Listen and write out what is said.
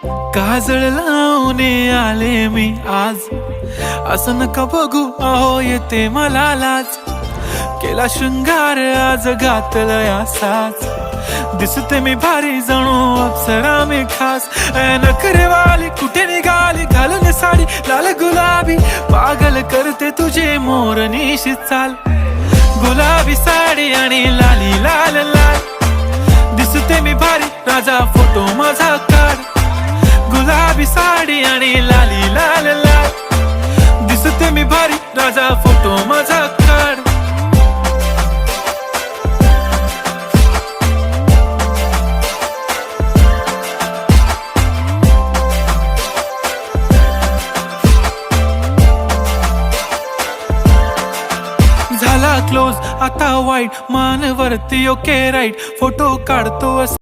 काजळ लावून आले मी आज, असं नका बघू अहो येते मला लाज. केला शृंगार आज घातला साज, दिसते मी भारी जणू अप्सरा मी खास. नखरेवाली कुठे निघाली घालून साडी लाल गुलाबी, पागल करते तुझे मोरनीशी चाल. गुलाबी साडी आणि लाली लाल लाल, दिसते मी भारी राजा फोटो माझा काढ. गुलाबी साडी आणि लाली लाल लाल, दिसते मी भारी राजा फोटो माझा काढ. झाला क्लोज आता वाईट, मान वरती ओके राईट, फोटो काढतो